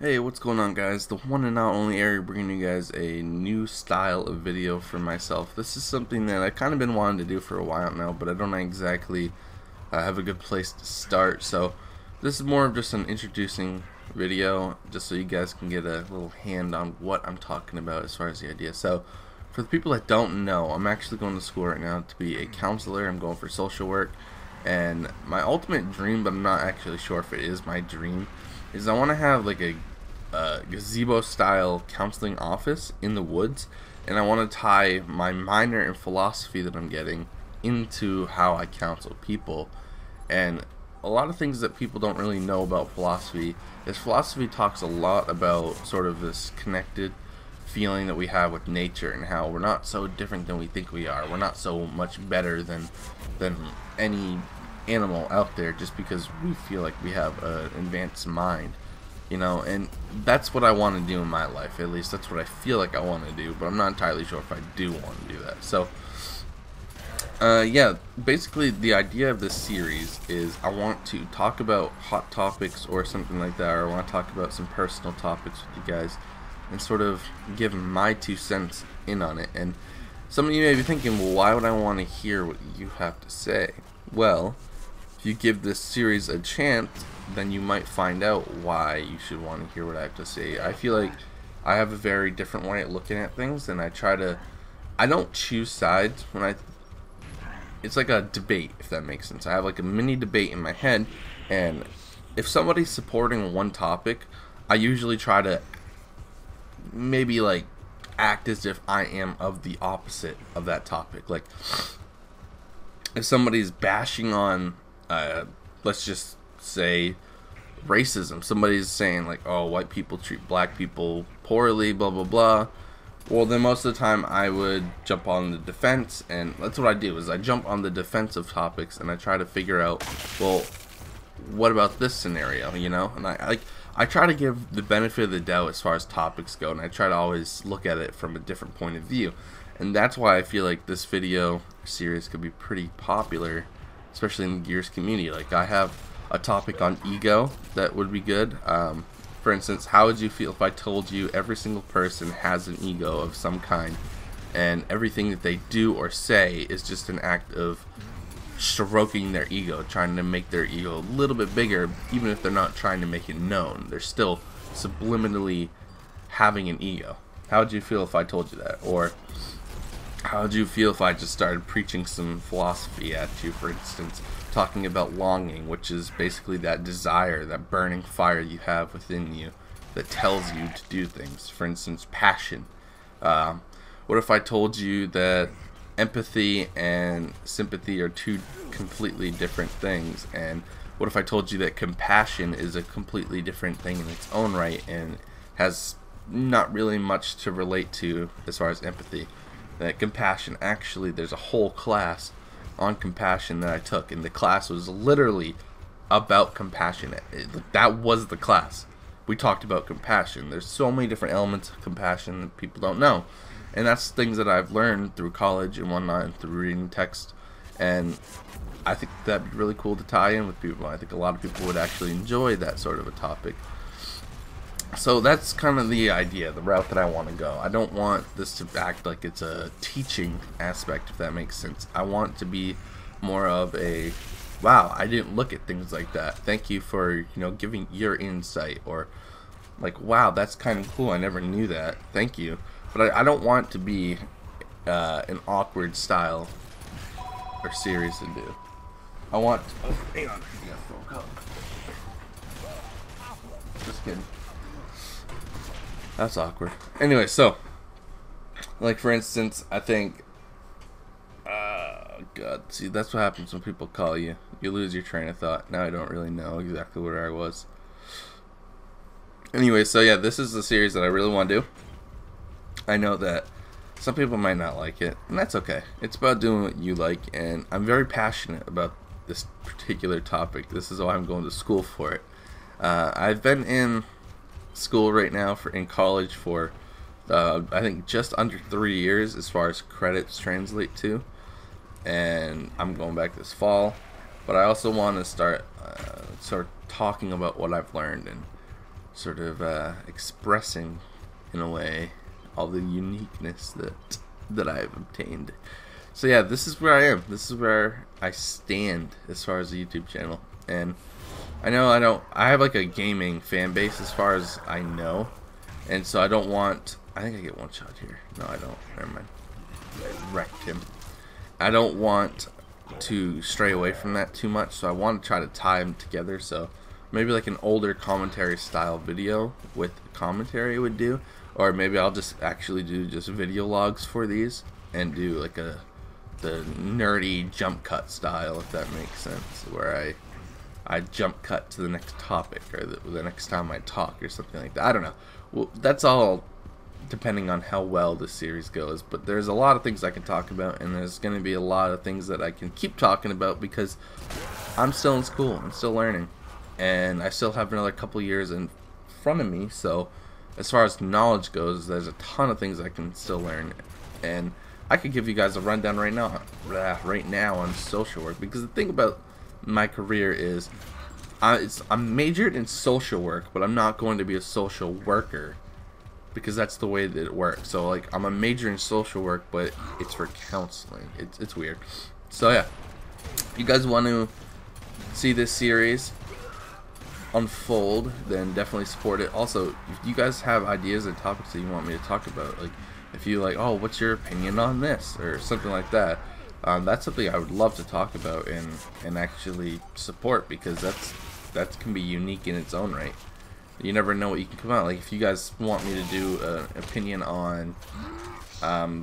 Hey, what's going on, guys? The one and not only Airy bringing you guys a new style of video for myself. This is something that I've kind of been wanting to do for a while now, but I don't exactly have a good place to start. So this is more of just an introducing video, just so you guys can get a little hand on what I'm talking about as far as the idea. So for the people that don't know, I'm actually going to school right now to be a counselor. I'm going for social work, and my ultimate dream, but I'm not actually sure if it is my dream, is I want to have like a gazebo style counseling office in the woods, and I want to tie my minor in philosophy that I'm getting into how I counsel people. And a lot of things that people don't really know about philosophy is philosophy talks a lot about sort of this connected feeling that we have with nature, and how we're not so different than we think we are. We're not so much better than any animal out there just because we feel like we have an advanced mind. And that's what I want to do in my life. At least that's what I feel like I want to do, but I'm not entirely sure if I do want to do that. So yeah, basically the idea of this series is I want to talk about hot topics or something like that, or I want to talk about some personal topics with you guys and sort of give my 2 cents in on it. And some of you may be thinking, well, why would I want to hear what you have to say? Well, if you give this series a chance, then you might find out why you should want to hear what I have to say. I feel like I have a very different way of looking at things, and I don't choose sides it's like a debate, if that makes sense. I have like a mini debate in my head, and if somebody's supporting one topic, I usually try to maybe like act as if I am of the opposite of that topic. Like if somebody's bashing on let's just say racism, somebody's saying like, oh, white people treat black people poorly, blah blah blah, well then most of the time I would jump on the defense, and that's what I do, is I jump on the defense of topics and I try to figure out, well, what about this scenario, and I try to give the benefit of the doubt as far as topics go, and I try to always look at it from a different point of view. And that's why I feel like this video series could be pretty popular, especially in the Gears community. Like, I have a topic on ego that would be good. For instance, how would you feel if I told you every single person has an ego of some kind, and everything that they do or say is just an act of stroking their ego, trying to make their ego a little bit bigger, even if they're not trying to make it known. They're still subliminally having an ego. How would you feel if I told you that? Or how would you feel if I just started preaching some philosophy at you, for instance, talking about longing, which is basically that desire, that burning fire you have within you that tells you to do things. For instance, passion. What if I told you that empathy and sympathy are two completely different things? And what if I told you that compassion is a completely different thing in its own right and has not really much to relate to as far as empathy? That compassion, actually, there's a whole class on compassion that I took, and the class was literally about compassion. That was the class. We talked about compassion. There's so many different elements of compassion that people don't know, and that's things that I've learned through college and whatnot, and through reading text. And I think that'd be really cool to tie in with people. I think a lot of people would actually enjoy that sort of a topic. So that's kind of the idea, the route that I want to go. I don't want this to act like it's a teaching aspect, if that makes sense. I want it to be more of a, wow, I didn't look at things like that. Thank you for, giving your insight. Or like, wow, that's kind of cool. I never knew that. Thank you. But I don't want it to be an awkward style or series to do. I want... Oh, hang on. Just kidding. That's awkward. Anyway, so, like, for instance, I think, God, see, that's what happens when people call you. You lose your train of thought. Now I don't really know exactly where I was. Anyway, so yeah, this is the series that I really want to do. I know that some people might not like it, and that's okay. It's about doing what you like, and I'm very passionate about this particular topic. This is why I'm going to school for it. I've been in school right now in college for I think just under 3 years as far as credits translate to, and I'm going back this fall. But I also want to start talking about what I've learned and sort of expressing in a way all the uniqueness that I've obtained. So yeah, this is where I am. This is where I stand as far as the YouTube channel. And I have like a gaming fan base as far as I know. And so I don't want, I think I get one shot here. No, I don't. Never mind. I wrecked him. I don't want to stray away from that too much, so I want to try to tie them together. So maybe like an older commentary style video with commentary would do. Or maybe I'll just actually do just video logs for these and do like the nerdy jump cut style, if that makes sense, where I jump cut to the next topic or the next time I talk or something like that. I don't know. Well, that's all depending on how well the series goes, but there's a lot of things I can talk about, and there's going to be a lot of things that I can keep talking about because I'm still in school, I'm still learning, and I still have another couple years in front of me. So as far as knowledge goes, there's a ton of things I can still learn, and I could give you guys a rundown right now on social work, because the thing about my career is I'm majored in social work, but I'm not going to be a social worker because that's the way that it works. So like I'm a major in social work, but it's for counseling. It's weird. So yeah, if you guys want to see this series unfold, then definitely support it. Also, if you guys have ideas and topics that you want me to talk about, like if you like, oh, what's your opinion on this or something like that, that's something I would love to talk about and actually support, because that can be unique in its own right. You never know what you can come out. Like if you guys want me to do an opinion on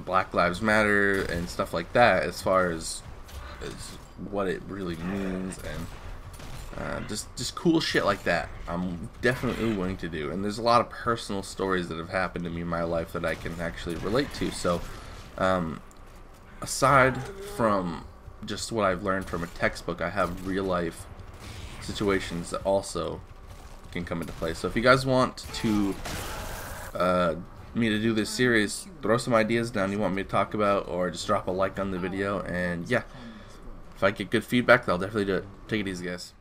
Black Lives Matter and stuff like that, as far as what it really means, and just cool shit like that, I'm definitely willing to do. And there's a lot of personal stories that have happened to me in my life that I can actually relate to. So aside from just what I've learned from a textbook, I have real life situations that also can come into play. So if you guys want to me to do this series, throw some ideas down you want me to talk about, or just drop a like on the video, and yeah, if I get good feedback, I'll definitely do it. Take it easy, guys.